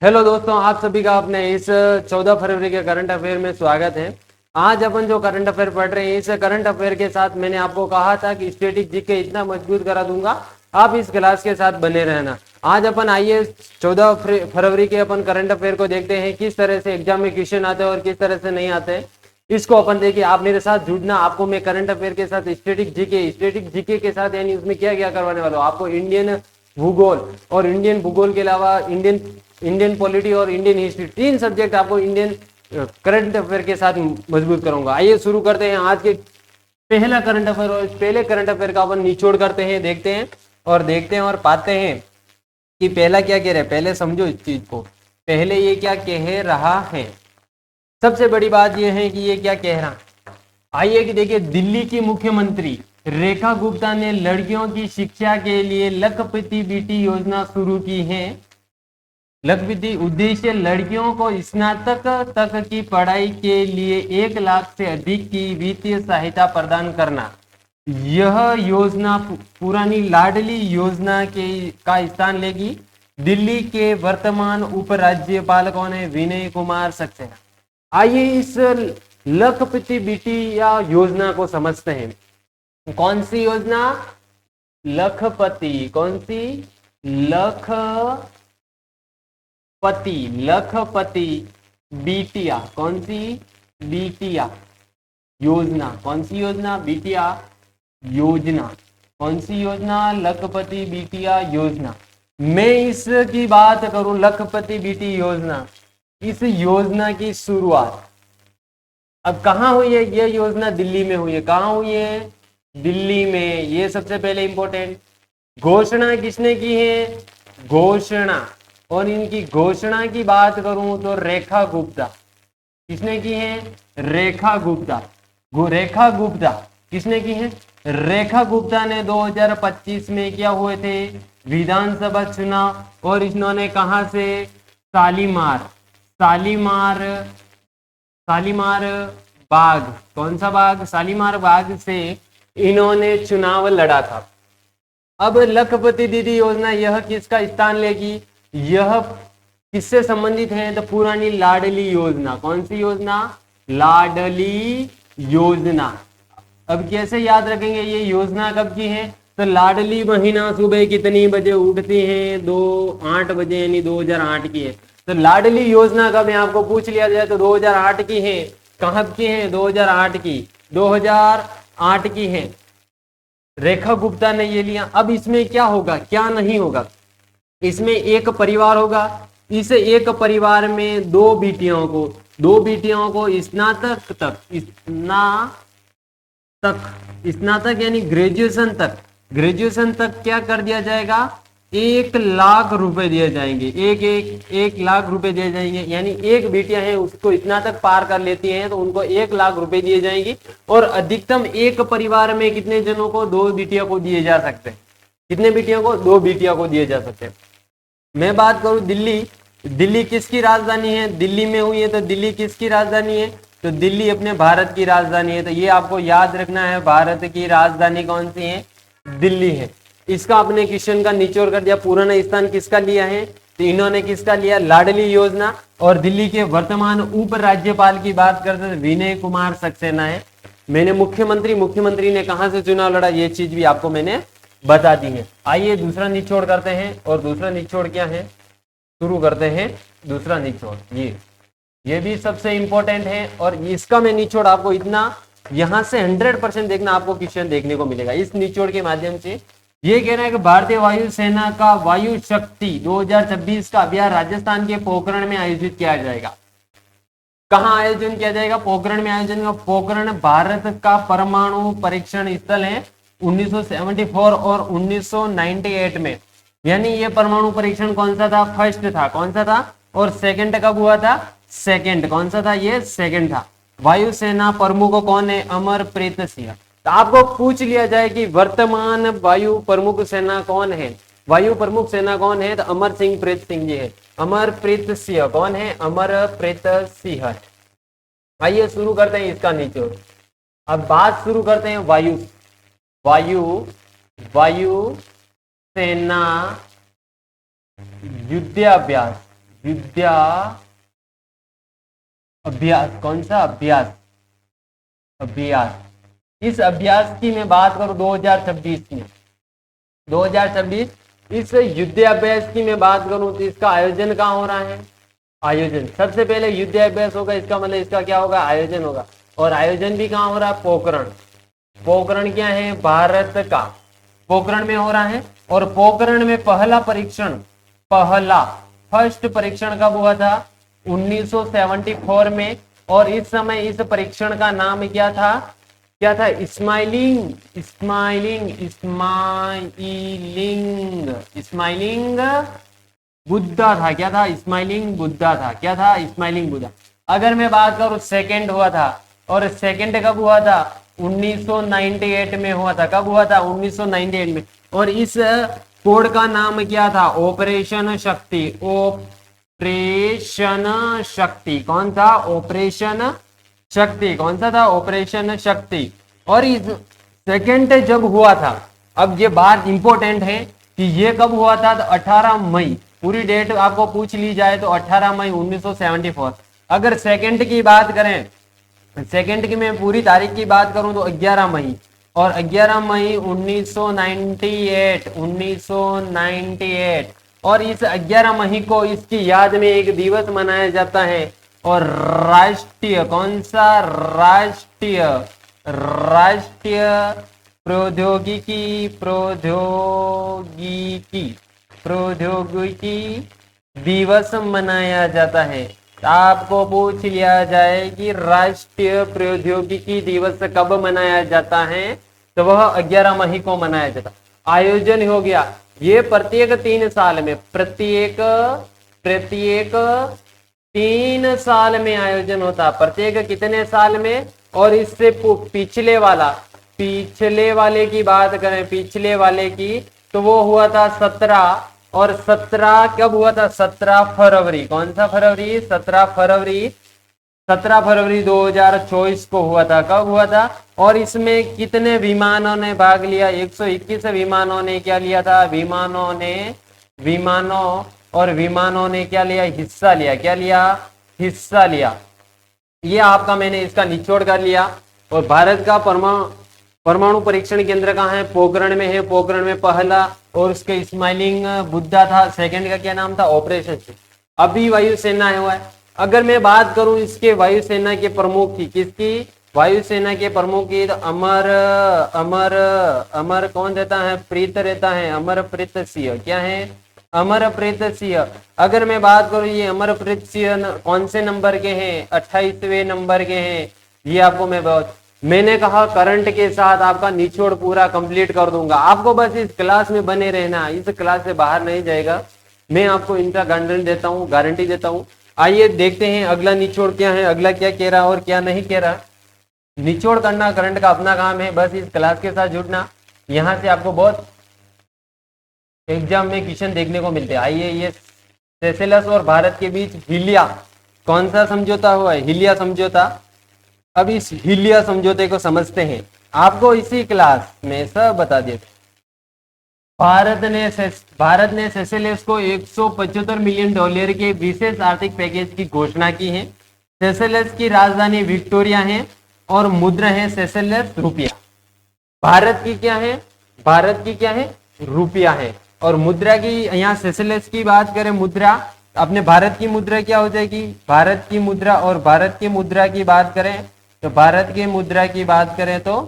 Hello दोस्तों, आप सभी का अपने इस 14 फरवरी के करंट अफेयर में स्वागत है। आज अपन जो करंट अफेयर पढ़ रहे हैं, इस करंट अफेयर के साथ मैंने आपको कहा था कि स्टैटिक जीके इतना मजबूत करा दूंगा, आप इस क्लास के साथ बने रहना। आज अपन आइए 14 फरवरी के अपन करंट अफेयर को देखते हैं, किस तरह से एग्जाम में क्वेश्चन आते हैं और किस तरह से नहीं आते हैं। इसको अपन देखिए, आप मेरे साथ जुड़ना। आपको मैं करंट अफेयर के साथ स्टैटिक जीके के साथ, यानी उसमें क्या क्या करवाने वाला हूँ आपको, इंडियन भूगोल और इंडियन भूगोल के अलावा इंडियन पॉलिटी और इंडियन हिस्ट्री, तीन सब्जेक्ट आपको इंडियन करंट अफेयर के साथ मजबूत करूंगा। आइए शुरू करते हैं आज के पहला करंट अफेयर। और पहले करंट अफेयर का अपन निचोड़ करते हैं, देखते हैं और पाते हैं कि पहला क्या कह रहा है। पहले समझो इस चीज को, पहले ये क्या कह रहा है। सबसे बड़ी बात यह है कि ये क्या कह रहा है। आइए कि देखिए, दिल्ली की मुख्यमंत्री रेखा गुप्ता ने लड़कियों की शिक्षा के लिए लखपति बेटी योजना शुरू की है। लखपति उद्देश्य लड़कियों को स्नातक तक की पढ़ाई के लिए 1 लाख से अधिक की वित्तीय सहायता प्रदान करना। यह योजना पुरानी लाडली योजना के का स्थान लेगी। दिल्ली के वर्तमान उपराज्यपाल कौन है? विनय कुमार सक्सेना। आइए इस लखपति बेटी या योजना को समझते हैं। कौन सी योजना? लखपति। कौन सी? लखपति बिटिया। कौन सी? बिटिया योजना। कौन सी योजना? बिटिया योजना। कौन सी योजना? लखपति बिटिया योजना। मैं इसकी बात करूं, लखपति बेटी योजना, इस योजना की शुरुआत अब कहां हुई है? यह योजना दिल्ली में हुई है। कहां हुई है? दिल्ली में। ये सबसे पहले इंपॉर्टेंट। घोषणा किसने की है? घोषणा। और इनकी घोषणा की बात करूं तो रेखा गुप्ता। किसने की है? रेखा गुप्ता। रेखा गुप्ता किसने की है? रेखा गुप्ता ने 2025 में क्या हुए थे? विधानसभा चुनाव। और इन्होंने कहां से? शालीमार बाग। कौन सा बाग? शालीमार बाग से इन्होंने चुनाव लड़ा था। अब लखपति दीदी योजना यह किसका स्थान लेगी? यह किससे संबंधित है? तो पुरानी लाडली योजना। कौन सी योजना? लाडली योजना। अब कैसे याद रखेंगे ये योजना कब की है? तो लाडली महीना सुबह कितनी बजे उठती है? 8 बजे, यानी 2008 की है। तो लाडली योजना का मैं आपको पूछ लिया जाए तो 2008 की है। कहाँ की है? 2008 की। 2008 की है। रेखा गुप्ता ने ये लिया। अब इसमें क्या होगा, क्या नहीं होगा? इसमें एक परिवार होगा। इस एक परिवार में दो बेटियों को स्नातक यानी ग्रेजुएशन तक क्या कर दिया जाएगा? 1 लाख रुपए दिए जाएंगे। एक लाख रुपए दिए जाएंगे। यानी एक बेटियां हैं, उसको स्नातक पार कर लेती हैं तो उनको 1 लाख रुपए दिए जाएंगे। और अधिकतम एक परिवार में कितने जनों को? 2 बेटियों को दिए जा सकते हैं। कितने बेटियों को? 2 बेटियों को दिए जा सकते हैं। मैं बात करूं दिल्ली किसकी राजधानी है? दिल्ली में हुई है तो दिल्ली किसकी राजधानी है? तो दिल्ली अपने भारत की राजधानी है। तो ये आपको याद रखना है, भारत की राजधानी कौन सी है? दिल्ली है। इसका अपने क्वेश्चन का निचोड़ कर दिया। पुराना स्थान किसका लिया है? तो इन्होंने किसका लिया? लाडली योजना। और दिल्ली के वर्तमान उपराज्यपाल की बात करते हैं, विनय कुमार सक्सेना है। मैंने मुख्यमंत्री ने कहां से चुनाव लड़ा, ये चीज भी आपको मैंने बता दी है। आइए दूसरा निचोड़ करते हैं। और दूसरा निचोड़ क्या है? शुरू करते हैं दूसरा निचोड़। ये भी सबसे इंपॉर्टेंट है। और इसका मैं निचोड़ आपको इतना, यहां से 100% देखना, आपको क्वेश्चन देखने को मिलेगा इस निचोड़ के माध्यम से। ये कह रहा है कि भारतीय वायुसेना का वायु शक्ति 2026 का अभियान राजस्थान के पोखरण में आयोजित किया जाएगा। कहां आयोजन किया जाएगा? पोखरण में आयोजन का। पोखरण भारत का परमाणु परीक्षण स्थल है 1974 और 1998 में। यानी ये परमाणु परीक्षण कौन सा था? फर्स्ट था। कौन सा था? और सेकंड कब हुआ था? सेकंड। कौन सा था? ये सेकंड था। वायुसेना प्रमुख कौन है? अमरप्रीत सिंह। तो आपको पूछ लिया जाए कि वर्तमान वायु प्रमुख सेना कौन है? वायु प्रमुख सेना कौन है? तो अमरप्रीत सिंह जी है। अमरप्रीत सिंह कौन है? अमरप्रीत सिंह। आइए शुरू करते हैं इसका निचोड़। अब बात शुरू करते हैं वायु सेना युद्धाभ्यास विद्या अभ्यास, कौन सा अभ्यास, अभ्यास। इस अभ्यास की मैं बात करूं 2026 में, 2026 इस युद्धाभ्यास की मैं बात करूं तो इसका आयोजन कहाँ हो रहा है, आयोजन सबसे पहले युद्धाभ्यास होगा, इसका मतलब इसका क्या होगा, आयोजन होगा। और आयोजन भी कहाँ हो रहा है, पोखरण। पोखरण क्या है, भारत का पोखरण में हो रहा है। और पोखरण में पहला परीक्षण, पहला फर्स्ट परीक्षण कब हुआ था, 1974 में। और इस समय इस परीक्षण का नाम क्या था, क्या था, smiling, smiling, smiling, smiling Buddha था। क्या था, स्माइलिंग बुद्धा था। क्या था, स्माइलिंग बुद्धा। अगर मैं बात करूं सेकंड हुआ था, और सेकंड कब हुआ था, 1998 में हुआ था। कब हुआ था, 1998 में। और इस कोड का नाम क्या था, ऑपरेशन शक्ति, ऑपरेशन शक्ति। कौन था, ऑपरेशन शक्ति। कौन सा था, ऑपरेशन शक्ति। और इस सेकंड जब हुआ था, अब ये बात इंपॉर्टेंट है कि ये कब हुआ था, तो 18 मई, पूरी डेट आपको पूछ ली जाए तो 18 मई 1974। अगर सेकंड की बात करें, सेकंड की मैं पूरी तारीख की बात करूं तो 11 मई, और 11 मई 1998, 1998। और इस 11 मई को इसकी याद में एक दिवस मनाया जाता है, और राष्ट्रीय, कौन सा, राष्ट्रीय, राष्ट्रीय प्रौद्योगिकी, प्रौद्योगिकी, प्रौद्योगिकी दिवस मनाया जाता है। आपको पूछ लिया जाए कि राष्ट्रीय प्रौद्योगिकी दिवस कब मनाया जाता है, तो वह 11 मई को मनाया जाता। आयोजन हो गया ये प्रत्येक 3 साल में, प्रत्येक 3 साल में आयोजन होता, प्रत्येक कितने साल में। और इससे पिछले वाला, पिछले वाले की बात करें, पिछले वाले की, तो वो हुआ था 17, और 17 कब हुआ था, 17 फरवरी। कौन सा फरवरी, 17 फरवरी, 17 फरवरी 2024 को हुआ था। कब हुआ था, और इसमें कितने विमानों ने भाग लिया, 121 विमानों ने क्या लिया था, विमानों ने, विमानों, और विमानों ने क्या लिया, हिस्सा लिया। क्या लिया, हिस्सा लिया। ये आपका मैंने इसका निचोड़ कर लिया। और भारत का परमाणु परीक्षण केंद्र कहाँ है, पोखरण में है। पोखरण में पहला, और उसके स्माइलिंग बुद्धा था। सेकंड का क्या नाम था, ऑपरेशन। अभी वायुसेना हुआ है। अगर मैं बात करूं इसके वायुसेना के प्रमुख की, किसकी, वायुसेना के प्रमुख की, तो अमर, अमर, अमर कौन रहता है, प्रीत रहता है, अमरप्रीत सिंह। क्या है, अमरप्रीत सिंह। अगर मैं बात करूं ये अमरप्रीत सिंह कौन से नंबर के हैं, 28वें नंबर के हैं। ये आपको मैंने कहा करंट के साथ आपका निचोड़ पूरा कंप्लीट कर दूंगा। आपको बस इस क्लास में बने रहना, इस क्लास से बाहर नहीं जाएगा। मैं आपको इनका गारंटी देता हूँ, गारंटी देता हूँ। आइए देखते हैं अगला निचोड़ क्या है, अगला क्या कह रहा और क्या नहीं कह रहा। निचोड़ करना करंट का अपना काम है, बस इस क्लास के साथ जुड़ना। यहाँ से आपको बहुत एग्जाम में क्वेश्चन देखने को मिलते हैं। आइए, ये सेशेल्स और भारत के बीच हिलिया, कौन सा समझौता हुआ है, हिलिया समझौता। अब इस हिलिया समझौते को समझते हैं, आपको इसी क्लास में सब बता दिया। भारत ने सेशेल्स को $175 मिलियन के विशेष आर्थिक पैकेज की घोषणा की है। सेशेल्स की राजधानी विक्टोरिया है और मुद्रा है सेशेल्स रुपया। भारत की क्या है, भारत की क्या है, रुपया है। और मुद्रा की, यहाँ सेशेल्स की बात करें मुद्रा, अपने भारत की मुद्रा क्या हो जाएगी, भारत की मुद्रा। और भारत की मुद्रा की बात करें तो भारत की मुद्रा की बात करें तो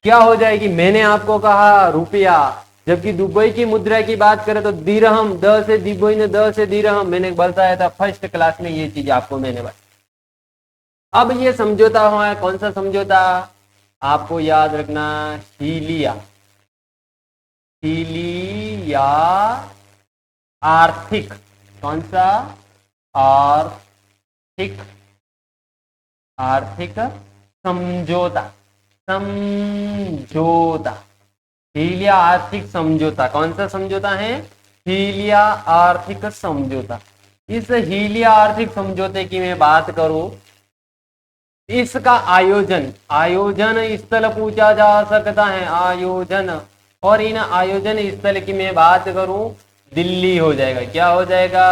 क्या हो जाएगी, मैंने आपको कहा रुपया। जबकि दुबई की मुद्रा की बात करें तो दिरहम, द से दुबई ने द से दिरहम, मैंने बताया था फर्स्ट क्लास में, ये चीज आपको मैंने बताया। अब ये समझौता हुआ है, कौन सा समझौता, आपको याद रखना, हिलिया, हिलिया आर्थिक, कौन सा, आर्थिक, आर्थिक समझौता, समझौता, हिलिया आर्थिक समझौता। कौन सा समझौता है, हिलिया आर्थिक समझौता। इस हिलिया आर्थिक समझौते की मैं बात करूं, इसका आयोजन, आयोजन स्थल पूछा जा सकता है, आयोजन। और इन आयोजन स्थल की मैं बात करूं, दिल्ली हो जाएगा। क्या हो जाएगा,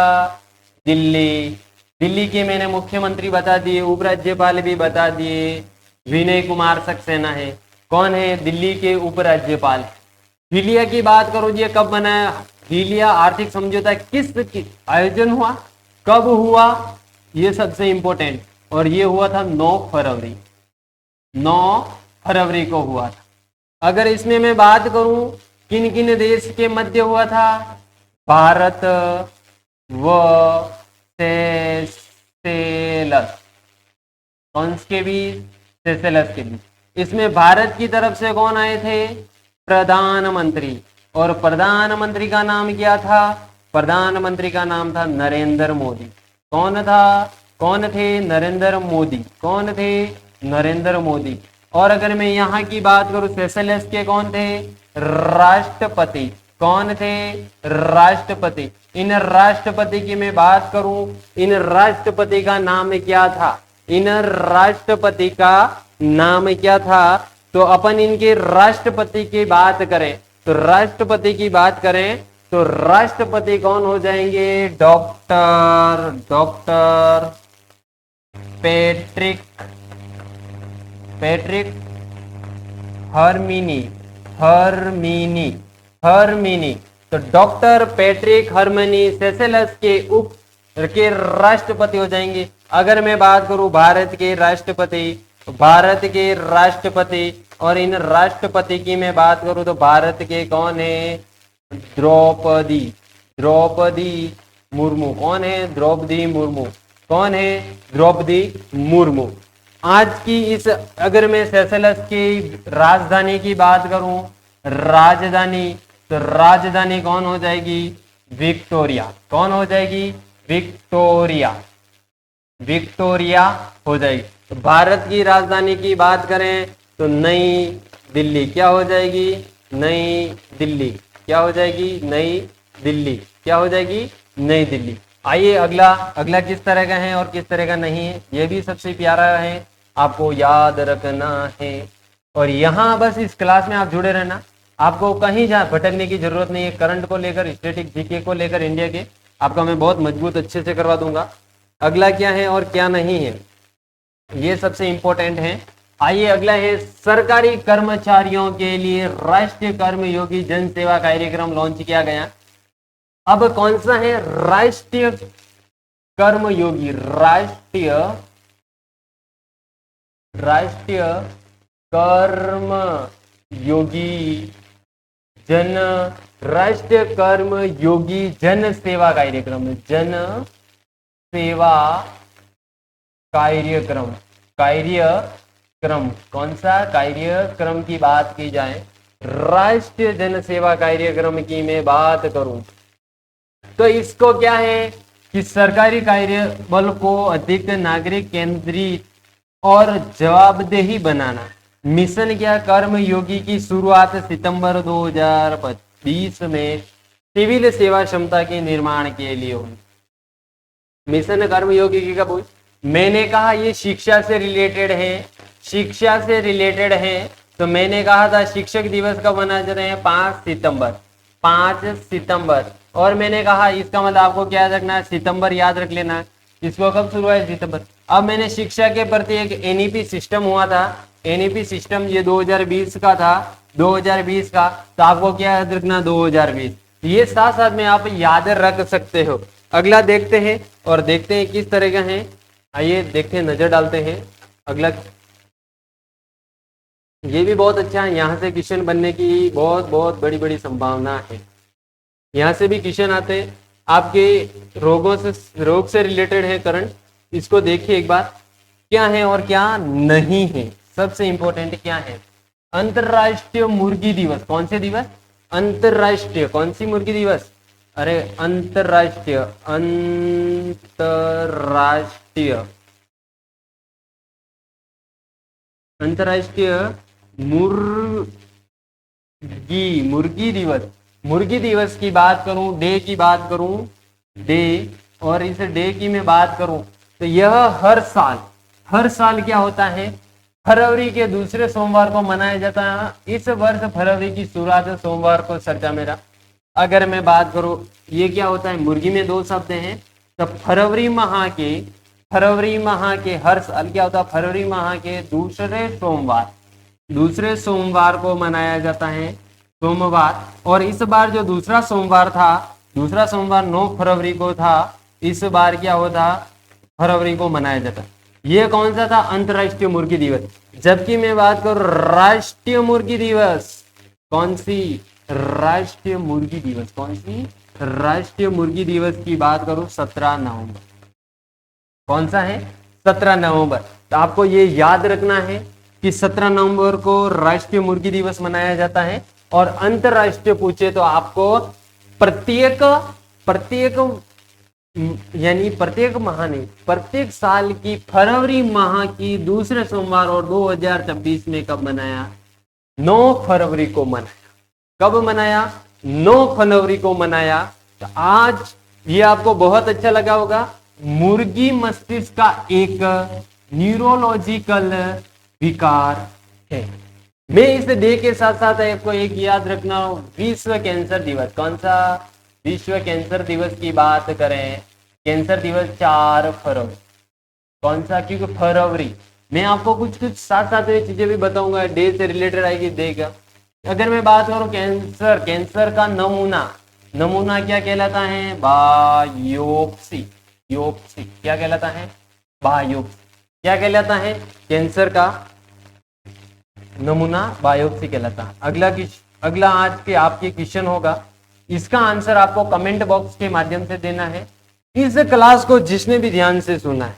दिल्ली, दिल्ली के मैंने मुख्यमंत्री बता दिए, उपराज्यपाल भी बता दिए, विनय कुमार सक्सेना है। कौन है दिल्ली के उपराज्यपाल। भिलिया की बात करो जी, कब बना है भिलिया आर्थिक समझौता, किस आयोजन हुआ, कब हुआ, ये सबसे इंपॉर्टेंट, और ये हुआ था 9 फरवरी, 9 फरवरी को हुआ था। अगर इसमें मैं बात करूं किन किन देश के मध्य हुआ था, भारत व सेशेल्स, कौन के बीच, सेशेल्स के बीच। इसमें भारत की तरफ से कौन आए थे, प्रधानमंत्री, और प्रधानमंत्री का नाम क्या था, प्रधानमंत्री का नाम था नरेंद्र मोदी। कौन था, कौन थे, नरेंद्र मोदी, कौन थे, नरेंद्र मोदी। और अगर मैं यहाँ की बात करूं सेशेल्स के कौन थे, राष्ट्रपति, कौन थे, राष्ट्रपति। इन राष्ट्रपति की मैं बात करूं, इन राष्ट्रपति का नाम क्या था, इन राष्ट्रपति का नाम क्या था, तो अपन इनके राष्ट्रपति की बात करें, तो राष्ट्रपति की बात करें तो राष्ट्रपति कौन हो जाएंगे, डॉक्टर पैट्रिक हर्मिनी। तो डॉक्टर पैट्रिक हर्मिनी सेशेल्स के राष्ट्रपति हो जाएंगे। अगर मैं बात करूं भारत के राष्ट्रपति, और इन राष्ट्रपति की मैं बात करूं तो भारत के कौन है, द्रौपदी मुर्मू। कौन है, द्रौपदी मुर्मू। कौन है, द्रौपदी मुर्मू। आज की इस, अगर मैं सेशेल्स की राजधानी की बात करूं, राजधानी, तो राजधानी कौन हो जाएगी, विक्टोरिया। कौन हो जाएगी, विक्टोरिया हो जाएगी। तो भारत की राजधानी की बात करें तो नई दिल्ली क्या हो जाएगी, नई दिल्ली क्या हो जाएगी, नई दिल्ली क्या हो जाएगी, नई दिल्ली। आइए अगला किस तरह का है और किस तरह का नहीं है, ये भी सबसे प्यारा है, आपको याद रखना है। और यहाँ बस इस क्लास में आप जुड़े रहना, आपको कहीं भटकने की जरूरत नहीं है। करंट को लेकर, स्टैटिक जीके को लेकर इंडिया के, आपका मैं बहुत मजबूत अच्छे से करवा दूंगा। अगला क्या है और क्या नहीं है, ये सबसे इंपॉर्टेंट है। आइए अगला है, सरकारी कर्मचारियों के लिए राष्ट्रीय कर्मयोगी जन सेवा कार्यक्रम लॉन्च किया गया। अब कौन सा है, राष्ट्रीय कर्मयोगी, राष्ट्रीय कर्मयोगी जन सेवा कार्यक्रम, कौन सा कार्यक्रम की बात की जाए, राष्ट्रीय जन सेवा कार्यक्रम की मैं बात करूं तो इसको क्या है कि सरकारी कार्यबल को अधिक नागरिक केंद्रित और जवाबदेही बनाना। मिशन क्या, कर्मयोगी की शुरुआत सितंबर 2020 में सिविल सेवा क्षमता के निर्माण के लिए हुई। मिशन कर्मयोगी की कब हुई, मैंने कहा ये शिक्षा से रिलेटेड है, तो मैंने कहा था शिक्षक दिवस कब मना रहे हैं, 5 सितंबर। और मैंने कहा इसका मतलब आपको क्या याद रखना है, सितंबर याद रख लेना, इसको कब शुरू हुआ, सितंबर। अब मैंने शिक्षा के प्रति एक एनईपी सिस्टम हुआ था, एनईपी सिस्टम ये 2020 का था, 2020 का, तो आपको क्या याद रखना, 2020। ये साथ साथ में आप याद रख सकते हो। अगला देखते हैं और देखते हैं किस तरह का है, आइए देखते हैं, नजर डालते हैं। अगला ये भी बहुत अच्छा है, यहाँ से क्वेश्चन बनने की बहुत बड़ी संभावना है। यहाँ से भी क्वेश्चन आते हैं, आपके रोग से रिलेटेड है करंट, इसको देखिए एक बार क्या है और क्या नहीं है। सबसे इंपॉर्टेंट क्या है, अंतरराष्ट्रीय मुर्गी दिवस, कौन से दिवस, अंतरराष्ट्रीय, कौन सी मुर्गी दिवस, अरे अंतरराष्ट्रीय मुर्गी दिवस की बात करूं, डे की बात करूं, डे, और इस डे की मैं बात करूं तो यह हर साल क्या होता है, फरवरी के दूसरे सोमवार को मनाया जाता है। इस वर्ष फरवरी की शुरुआत सोमवार को चर्चा मेरा। अगर मैं बात करूं ये क्या होता है, मुर्गी में 2 शब्द हैं, तो फरवरी माह के हर साल क्या होता है, फरवरी माह के दूसरे सोमवार को मनाया जाता है, सोमवार। और इस बार जो दूसरा सोमवार 9 फरवरी को था, इस बार क्या होता, फरवरी को मनाया जाता। ये कौन सा था, अंतरराष्ट्रीय मुर्गी दिवस। जबकि मैं बात करूं राष्ट्रीय मुर्गी दिवस, कौन सी, राष्ट्रीय मुर्गी दिवस, कौन सी, राष्ट्रीय मुर्गी दिवस की बात करूं 17 नवंबर। कौन सा है, 17 नवंबर। तो आपको ये याद रखना है कि 17 नवंबर को राष्ट्रीय मुर्गी दिवस मनाया जाता है। और अंतरराष्ट्रीय पूछे तो आपको प्रत्येक माह नहीं, प्रत्येक साल की फरवरी माह की दूसरे सोमवार, और 2026 में कब मनाया, 9 फरवरी को मनाया। कब मनाया, 9 फरवरी को मनाया। तो आज ये आपको बहुत अच्छा लगा होगा। मुर्गी मस्तिष्क का एक न्यूरोलॉजिकल विकार है। मैं इसे डे के साथ साथ आपको एक याद रखना, विश्व कैंसर दिवस। कौन सा, विश्व कैंसर दिवस की बात करें, कैंसर दिवस 4 फरवरी। कौन सा, क्योंकि फरवरी। मैं आपको कुछ साथ साथ में चीजें भी बताऊंगा, डे से रिलेटेड आएगी देगा। अगर मैं बात करूं कैंसर का नमूना क्या कहलाता है, बायोप्सी। क्या कहलाता है, बायोप्सी। क्या कहलाता है, कैंसर का नमूना बायोप्सी कहलाता है। अगला आज के आपके क्वेश्चन होगा, इसका आंसर आपको कमेंट बॉक्स के माध्यम से देना है। इस क्लास को जिसने भी ध्यान से सुना है,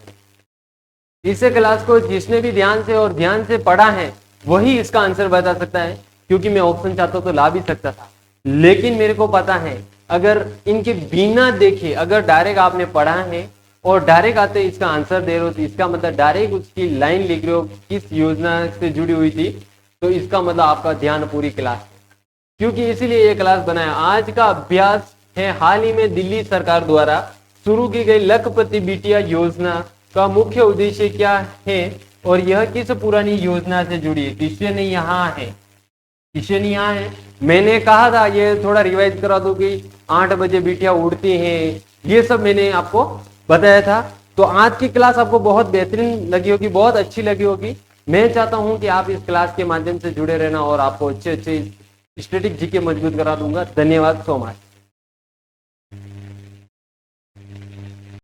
इस क्लास को जिसने भी ध्यान से पढ़ा है, वही इसका आंसर बता सकता है। क्योंकि मैं ऑप्शन चाहता तो ला भी सकता था, लेकिन मेरे को पता है अगर इनके बिना देखे, अगर डायरेक्ट आपने पढ़ा है और डायरेक्ट आते इसका आंसर दे रहे हो, तो इसका मतलब डायरेक्ट उसकी लाइन लिख रहे हो किस योजना से जुड़ी हुई थी, तो इसका मतलब आपका ध्यान पूरी क्लास है। क्योंकि इसीलिए ये क्लास बनाया। आज का अभ्यास है हाल ही में दिल्ली सरकार द्वारा शुरू की गई लखपति बिटिया योजना का मुख्य उद्देश्य क्या है और यह किस पुरानी योजना से जुड़ी है। क्वेश्चन यहाँ है, मैंने कहा था ये थोड़ा रिवाइज करा दो कि 8 बजे बिटिया उड़ती हैं, ये सब मैंने आपको बताया था। तो आज की क्लास आपको बहुत बेहतरीन लगी होगी, बहुत अच्छी लगी होगी। मैं चाहता हूं कि आप इस क्लास के माध्यम से जुड़े रहना और आपको अच्छे स्टैटिक जीके मजबूत करा दूंगा। धन्यवाद सो मच।